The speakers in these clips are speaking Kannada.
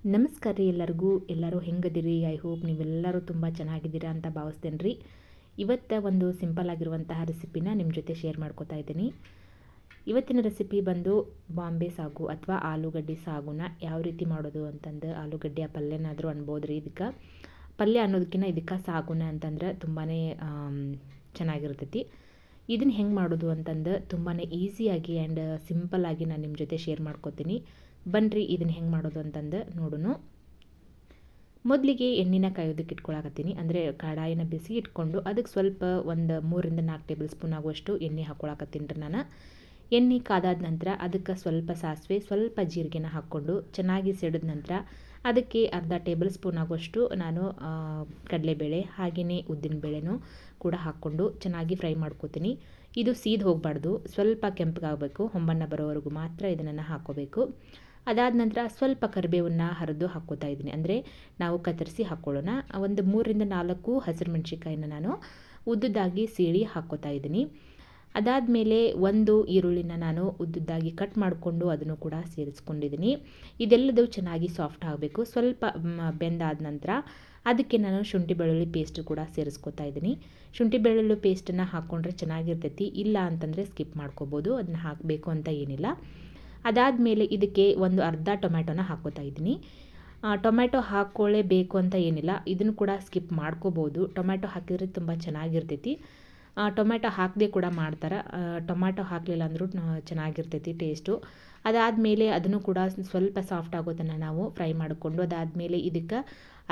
ನಮಸ್ಕಾರ ರೀ ಎಲ್ಲರೂ ಹೆಂಗದಿರಿ. ಐ ಹೋಪ್ ನೀವೆಲ್ಲರೂ ತುಂಬ ಚೆನ್ನಾಗಿದ್ದೀರಾ ಅಂತ ಭಾವಿಸ್ತೇನೆ ರೀ. ಇವತ್ತು ಒಂದು ಸಿಂಪಲ್ ಆಗಿರುವಂತಹ ರೆಸಿಪಿನ ನಿಮ್ಮ ಜೊತೆ ಶೇರ್ ಮಾಡ್ಕೋತಾ ಇದ್ದೀನಿ. ಇವತ್ತಿನ ರೆಸಿಪಿ ಬಂದು ಬಾಂಬೆ ಸಾಗು ಅಥವಾ ಆಲೂಗಡ್ಡೆ ಸಾಗುನ ಯಾವ ರೀತಿ ಮಾಡೋದು ಅಂತಂದು, ಆಲೂಗಡ್ಡೆಯ ಪಲ್ಯನಾದರೂ ಅನ್ಬೋದು ರೀ. ಇದಕ್ಕೆ ಪಲ್ಯ ಅನ್ನೋದಕ್ಕಿಂತ ಇದಕ್ಕೆ ಸಾಗುನ ಅಂತಂದ್ರೆ ತುಂಬಾ ಚೆನ್ನಾಗಿರ್ತೈತಿ. ಇದನ್ನು ಹೆಂಗೆ ಮಾಡೋದು ಅಂತಂದು ತುಂಬಾ ಈಸಿಯಾಗಿ ಆ್ಯಂಡ್ ಸಿಂಪಲ್ಲಾಗಿ ನಾನು ನಿಮ್ಮ ಜೊತೆ ಶೇರ್ ಮಾಡ್ಕೋತೀನಿ. ಬನ್ನಿರಿ ಇದನ್ನು ಹೆಂಗೆ ಮಾಡೋದು ಅಂತಂದು ನೋಡೋಣ. ಮೊದಲಿಗೆ ಎಣ್ಣೆನ ಕಾಯೋದಕ್ಕೆ ಇಟ್ಕೊಳಕತ್ತೀನಿ. ಅಂದರೆ ಕಡಾಯಿನ ಬಿಸಿ ಇಟ್ಕೊಂಡು ಅದಕ್ಕೆ ಸ್ವಲ್ಪ ಒಂದು 3-4 ಟೇಬಲ್ ಸ್ಪೂನ್ ಆಗುವಷ್ಟು ಎಣ್ಣೆ ಹಾಕ್ಕೊಳಕತ್ತೀನಿ ರೀ ನಾನು. ಎಣ್ಣೆ ಕಾದಾದ ನಂತರ ಅದಕ್ಕೆ ಸ್ವಲ್ಪ ಸಾಸಿವೆ, ಸ್ವಲ್ಪ ಜೀರಿಗೆನ ಹಾಕ್ಕೊಂಡು ಚೆನ್ನಾಗಿ ಸಿಡಿದ ನಂತರ ಅದಕ್ಕೆ ಅರ್ಧ ಟೇಬಲ್ ಸ್ಪೂನ್ ಆಗುವಷ್ಟು ನಾನು ಕಡಲೆಬೇಳೆ ಹಾಗೆಯೇ ಉದ್ದಿನಬೇಳೆನೂ ಕೂಡ ಹಾಕ್ಕೊಂಡು ಚೆನ್ನಾಗಿ ಫ್ರೈ ಮಾಡ್ಕೋತೀನಿ. ಇದು ಸೀದ್ ಹೋಗಬಾರ್ದು, ಸ್ವಲ್ಪ ಕೆಂಪಗಾಗಬೇಕು. ಹೊಂಬಣ್ಣ ಬರೋವರೆಗೂ ಮಾತ್ರ ಇದನ್ನು ಹಾಕ್ಕೋಬೇಕು. ಅದಾದ ನಂತರ ಸ್ವಲ್ಪ ಕರಿಬೇವನ್ನು ಹರಿದು ಹಾಕ್ಕೋತಾ ಇದ್ದೀನಿ. ಅಂದರೆ ನಾವು ಕತ್ತರಿಸಿ ಹಾಕ್ಕೊಳ್ಳೋಣ. ಒಂದು 3-4 ಹಸಿರು ಮೆಣಸಿನ್ಕಾಯಿನ ನಾನು ಉದ್ದುದ್ದಾಗಿ ಸೀಳಿ ಹಾಕ್ಕೋತಾ ಇದ್ದೀನಿ. ಅದಾದಮೇಲೆ ಒಂದು ಈರುಳ್ಳಿನ ನಾನು ಉದ್ದುದ್ದಾಗಿ ಕಟ್ ಮಾಡಿಕೊಂಡು ಅದನ್ನು ಕೂಡ ಸೇರಿಸ್ಕೊಂಡಿದ್ದೀನಿ. ಇದೆಲ್ಲದೂ ಚೆನ್ನಾಗಿ ಸಾಫ್ಟ್ ಆಗಬೇಕು. ಸ್ವಲ್ಪ ಬೆಂದಾದ ನಂತರ ಅದಕ್ಕೆ ನಾನು ಶುಂಠಿ ಬೆಳ್ಳುಳ್ಳಿ ಪೇಸ್ಟ್ ಕೂಡ ಸೇರಿಸ್ಕೊತಾ ಇದ್ದೀನಿ. ಶುಂಠಿ ಬೆಳ್ಳುಳ್ಳಿ ಪೇಸ್ಟನ್ನು ಹಾಕ್ಕೊಂಡ್ರೆ ಚೆನ್ನಾಗಿರ್ತೈತಿ. ಇಲ್ಲ ಅಂತಂದರೆ ಸ್ಕಿಪ್ ಮಾಡ್ಕೋಬೋದು, ಅದನ್ನು ಹಾಕಬೇಕು ಅಂತ ಏನಿಲ್ಲ. ಅದಾದಮೇಲೆ ಇದಕ್ಕೆ ಒಂದು ಅರ್ಧ ಟೊಮ್ಯಾಟೋನ ಹಾಕ್ಕೋತಾ ಇದ್ದೀನಿ. ಟೊಮ್ಯಾಟೊ ಹಾಕ್ಕೊಳ್ಳೇಬೇಕು ಅಂತ ಏನಿಲ್ಲ, ಇದನ್ನು ಕೂಡ ಸ್ಕಿಪ್ ಮಾಡ್ಕೋಬೋದು. ಟೊಮ್ಯಾಟೊ ಹಾಕಿದರೆ ತುಂಬ ಚೆನ್ನಾಗಿರ್ತೈತಿ. ಟೊಮ್ಯಾಟೊ ಹಾಕದೆ ಕೂಡ ಮಾಡ್ತಾರೆ. ಟೊಮ್ಯಾಟೊ ಹಾಕಲಿಲ್ಲ ಅಂದರೂ ಚೆನ್ನಾಗಿರ್ತೈತಿ ಟೇಸ್ಟು. ಅದಾದಮೇಲೆ ಅದನ್ನು ಕೂಡ ಸ್ವಲ್ಪ ಸಾಫ್ಟ್ ಆಗೋ ತನಕ ನಾವು ಫ್ರೈ ಮಾಡಿಕೊಂಡು, ಅದಾದಮೇಲೆ ಇದಕ್ಕೆ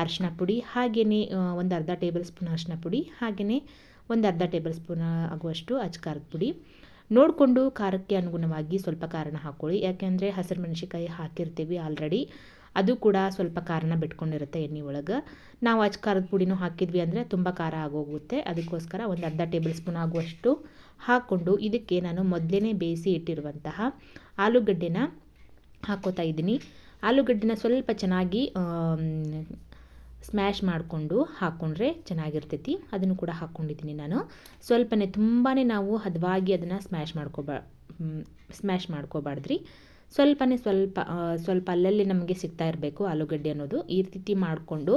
ಅರಿಶಿನ ಪುಡಿ ಹಾಗೆಯೇ ಒಂದು ಅರ್ಧ ಟೇಬಲ್ ಸ್ಪೂನ್ ಅರಿಶಿನ ಪುಡಿ ಹಾಗೆಯೇ ಒಂದು ಅರ್ಧ ಟೇಬಲ್ ಸ್ಪೂನ್ ಆಗುವಷ್ಟು ಅಚ್ಕಾರದ ಪುಡಿ ನೋಡಿಕೊಂಡು ಖಾರಕ್ಕೆ ಅನುಗುಣವಾಗಿ ಸ್ವಲ್ಪ ಖಾರನ ಹಾಕ್ಕೊಳ್ಳಿ. ಯಾಕೆಂದರೆ ಹಸಿರು ಮೆಣಸಿನ್ಕಾಯಿ ಹಾಕಿರ್ತೀವಿ ಆಲ್ರೆಡಿ, ಅದು ಕೂಡ ಸ್ವಲ್ಪ ಖಾರನ ಬಿಟ್ಕೊಂಡಿರುತ್ತೆ ಎಣ್ಣೆ ಒಳಗೆ. ನಾವು ಖಾರದ ಪುಡಿನೂ ಹಾಕಿದ್ವಿ ಅಂದರೆ ತುಂಬ ಖಾರ ಆಗೋಗುತ್ತೆ. ಅದಕ್ಕೋಸ್ಕರ ಒಂದು ಅರ್ಧ ಟೇಬಲ್ ಸ್ಪೂನ್ ಆಗುವಷ್ಟು ಹಾಕ್ಕೊಂಡು ಇದಕ್ಕೆ ನಾನು ಮೊದಲೇ ಬೇಯಿಸಿ ಇಟ್ಟಿರುವಂತಹ ಆಲೂಗಡ್ಡೆನ ಹಾಕ್ಕೋತಾ ಇದ್ದೀನಿ. ಆಲೂಗಡ್ಡೆನ ಸ್ವಲ್ಪ ಚೆನ್ನಾಗಿ ಸ್ಮ್ಯಾಶ್ ಮಾಡಿಕೊಂಡು ಹಾಕ್ಕೊಂಡ್ರೆ ಚೆನ್ನಾಗಿರ್ತೈತಿ. ಅದನ್ನು ಕೂಡ ಹಾಕ್ಕೊಂಡಿದ್ದೀನಿ ನಾನು. ತುಂಬಾ ನಾವು ಹದವಾಗಿ ಅದನ್ನು ಸ್ಮ್ಯಾಶ್ ಮಾಡ್ಕೋಬಾರ್ದ್ರಿ. ಸ್ವಲ್ಪ ಅಲ್ಲಲ್ಲಿ ನಮಗೆ ಸಿಗ್ತಾ ಇರಬೇಕು ಆಲೂಗಡ್ಡೆ ಅನ್ನೋದು. ಈ ರೀತಿ ಮಾಡಿಕೊಂಡು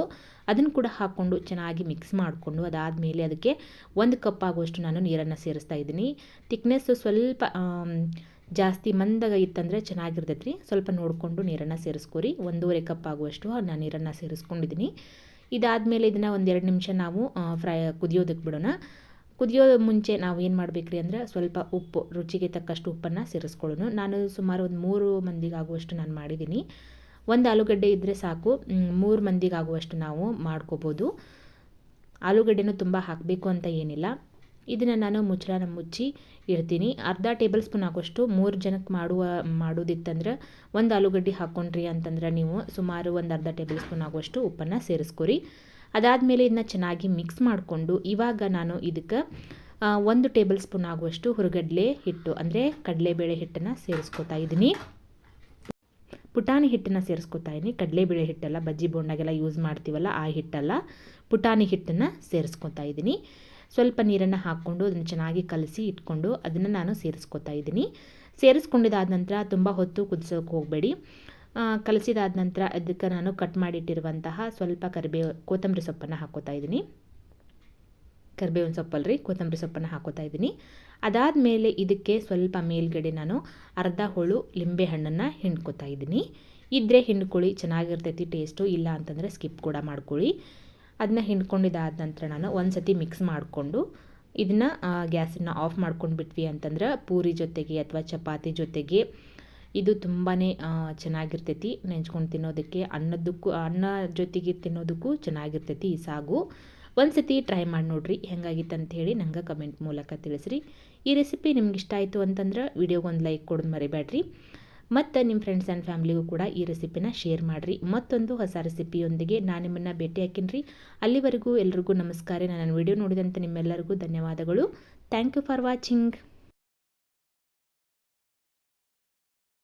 ಅದನ್ನು ಕೂಡ ಹಾಕ್ಕೊಂಡು ಚೆನ್ನಾಗಿ ಮಿಕ್ಸ್ ಮಾಡಿಕೊಂಡು, ಅದಾದಮೇಲೆ ಅದಕ್ಕೆ 1 ಕಪ್ ಆಗುವಷ್ಟು ನಾನು ನೀರನ್ನು ಸೇರಿಸ್ತಾ ಇದ್ದೀನಿ. ತಿಕ್ನೆಸ್ಸು ಸ್ವಲ್ಪ ಜಾಸ್ತಿ ಮಂದಗ ಇತ್ತಂದರೆ ಚೆನ್ನಾಗಿರ್ತೈತೆ ರೀ. ಸ್ವಲ್ಪ ನೋಡಿಕೊಂಡು ನೀರನ್ನು ಸೇರಿಸ್ಕೊರಿ. 1.5 ಕಪ್ ಆಗುವಷ್ಟು ನಾನು ನೀರನ್ನು ಸೇರಿಸ್ಕೊಂಡಿದ್ದೀನಿ. ಇದಾದಮೇಲೆ ಇದನ್ನು 1-2 ನಿಮಿಷ ನಾವು ಕುದಿಯೋದಕ್ಕೆ ಬಿಡೋಣ. ಕುದಿಯೋ ಮುಂಚೆ ನಾವು ಏನು ಮಾಡಬೇಕ್ರಿ ಅಂದರೆ ಸ್ವಲ್ಪ ಉಪ್ಪು, ರುಚಿಗೆ ತಕ್ಕಷ್ಟು ಉಪ್ಪನ್ನು ಸೇರಿಸ್ಕೊಳ್ಳೋಣ. ನಾನು ಸುಮಾರು ಒಂದು 3 ಮಂದಿಗಾಗುವಷ್ಟು ನಾನು ಮಾಡಿದ್ದೀನಿ. 1 ಆಲೂಗಡ್ಡೆ ಇದ್ದರೆ ಸಾಕು, 3 ಮಂದಿಗಾಗುವಷ್ಟು ನಾವು ಮಾಡ್ಕೋಬೋದು. ಆಲೂಗಡ್ಡೆನೂ ತುಂಬ ಹಾಕಬೇಕು ಅಂತ ಏನಿಲ್ಲ. ಇದನ್ನು ನಾನು ಮುಚ್ಚಳನ ಮುಚ್ಚಿ ಇಡ್ತೀನಿ. ಅರ್ಧ ಟೇಬಲ್ ಸ್ಪೂನ್ ಆಗುವಷ್ಟು 3 ಜನಕ್ಕೆ ಮಾಡೋದಿತ್ತಂದ್ರೆ 1 ಆಲೂಗಡ್ಡೆ ಹಾಕ್ಕೊಂಡ್ರಿ ಅಂತಂದ್ರೆ ನೀವು ಸುಮಾರು ಒಂದು ಅರ್ಧ ಟೇಬಲ್ ಸ್ಪೂನ್ ಆಗುವಷ್ಟು ಉಪ್ಪನ್ನು ಸೇರಿಸ್ಕೊರಿ. ಅದಾದಮೇಲೆ ಇದನ್ನ ಚೆನ್ನಾಗಿ ಮಿಕ್ಸ್ ಮಾಡಿಕೊಂಡು, ಇವಾಗ ನಾನು ಇದಕ್ಕೆ 1 ಟೇಬಲ್ ಸ್ಪೂನ್ ಆಗುವಷ್ಟು ಹುರಗಡ್ಲೆ ಹಿಟ್ಟು ಅಂದರೆ ಕಡಲೆಬೇಳೆ ಹಿಟ್ಟನ್ನು ಸೇರಿಸ್ಕೊತಾ ಇದ್ದೀನಿ. ಪುಟಾಣಿ ಹಿಟ್ಟನ್ನು ಸೇರಿಸ್ಕೊತಾ ಇದ್ದೀನಿ. ಕಡಲೆಬೇಳೆ ಹಿಟ್ಟಲ್ಲ, ಬಜ್ಜಿ ಬೋಂಡಾಗೆಲ್ಲ ಯೂಸ್ ಮಾಡ್ತೀವಲ್ಲ ಆ ಹಿಟ್ಟಲ್ಲ, ಪುಟಾಣಿ ಹಿಟ್ಟನ್ನು ಸೇರಿಸ್ಕೊತಾ ಇದ್ದೀನಿ. ಸ್ವಲ್ಪ ನೀರನ್ನು ಹಾಕ್ಕೊಂಡು ಅದನ್ನು ಚೆನ್ನಾಗಿ ಕಲಸಿ ಇಟ್ಕೊಂಡು ಅದನ್ನು ನಾನು ಸೇರಿಸ್ಕೊತಾ ಇದ್ದೀನಿ. ಸೇರಿಸ್ಕೊಂಡಿದ್ದಾದ ನಂತರ ತುಂಬ ಹೊತ್ತು ಕುದಿಸೋಕೆ ಹೋಗಬೇಡಿ. ಕಲಸಿದಾದ ನಂತರ ಅದಕ್ಕೆ ನಾನು ಕಟ್ ಮಾಡಿಟ್ಟಿರುವಂತಹ ಸ್ವಲ್ಪ ಕೊತ್ತಂಬರಿ ಸೊಪ್ಪನ್ನು ಹಾಕ್ಕೋತಾ ಇದ್ದೀನಿ. ಕರಿಬೇವಿನ ಸೊಪ್ಪಲ್ರಿ, ಕೊತ್ತಂಬರಿ ಸೊಪ್ಪನ್ನು ಹಾಕ್ಕೋತಾ ಇದ್ದೀನಿ. ಅದಾದಮೇಲೆ ಇದಕ್ಕೆ ಸ್ವಲ್ಪ ಮೇಲ್ಗಡೆ ನಾನು ಅರ್ಧ ಹೋಳು ಲಿಂಬೆ ಹಣ್ಣನ್ನು ಹಿಂಡ್ಕೋತಾ ಇದ್ದೀನಿ. ಇದ್ದರೆ ಹಿಂಡ್ಕೊಳ್ಳಿ, ಚೆನ್ನಾಗಿರ್ತೈತಿ ಟೇಸ್ಟು. ಇಲ್ಲ ಅಂತಂದರೆ ಸ್ಕಿಪ್ ಕೂಡ ಮಾಡ್ಕೊಳ್ಳಿ. ಅದನ್ನ ಹಿಂಡ್ಕೊಂಡಿದ್ದಾದ ನಂತರ ನಾನು ಒಂದು ಸತಿ ಮಿಕ್ಸ್ ಮಾಡಿಕೊಂಡು ಇದನ್ನು ಗ್ಯಾಸನ್ನು ಆಫ್ ಮಾಡ್ಕೊಂಡು ಬಿಟ್ವಿ ಅಂತಂದ್ರೆ ಪೂರಿ ಜೊತೆಗೆ ಅಥವಾ ಚಪಾತಿ ಜೊತೆಗೆ ಇದು ತುಂಬಾ ಚೆನ್ನಾಗಿರ್ತೈತಿ. ನೆಂಚ್ಕೊಂಡು ತಿನ್ನೋದಕ್ಕೆ, ಅನ್ನ ಜೊತೆಗೆ ತಿನ್ನೋದಕ್ಕೂ ಚೆನ್ನಾಗಿರ್ತೈತಿ ಈ ಸಾಗು. ಒಂದು ಸತಿ ಟ್ರೈ ಮಾಡಿ ನೋಡಿರಿ ಹೆಂಗಾಗಿತ್ತು ಅಂತ ಹೇಳಿ ನಂಗೆ ಕಮೆಂಟ್ ಮೂಲಕ ತಿಳಿಸ್ರಿ. ಈ ರೆಸಿಪಿ ನಿಮ್ಗೆ ಇಷ್ಟ ಆಯಿತು ಅಂತಂದ್ರೆ ವಿಡಿಯೋಗೆ ಒಂದು ಲೈಕ್ ಕೊಡೋದು ಮರಿಬೇಡ್ರಿ. ಮತ್ತು ನಿಮ್ಮ ಫ್ರೆಂಡ್ಸ್ ಆ್ಯಂಡ್ ಫ್ಯಾಮ್ಲಿಗೂ ಕೂಡ ಈ ರೆಸಿಪಿನ ಶೇರ್ ಮಾಡಿರಿ. ಮತ್ತೊಂದು ಹೊಸ ರೆಸಿಪಿಯೊಂದಿಗೆ ನಾನು ನಿಮ್ಮನ್ನು ಭೇಟಿ ಹಾಕಿನ್ರಿ. ಅಲ್ಲಿವರೆಗೂ ಎಲ್ರಿಗೂ ನಮಸ್ಕಾರ. ನನ್ನ ವಿಡಿಯೋ ನೋಡಿದಂಥ ನಿಮ್ಮೆಲ್ಲರಿಗೂ ಧನ್ಯವಾದಗಳು. Thank you for watching.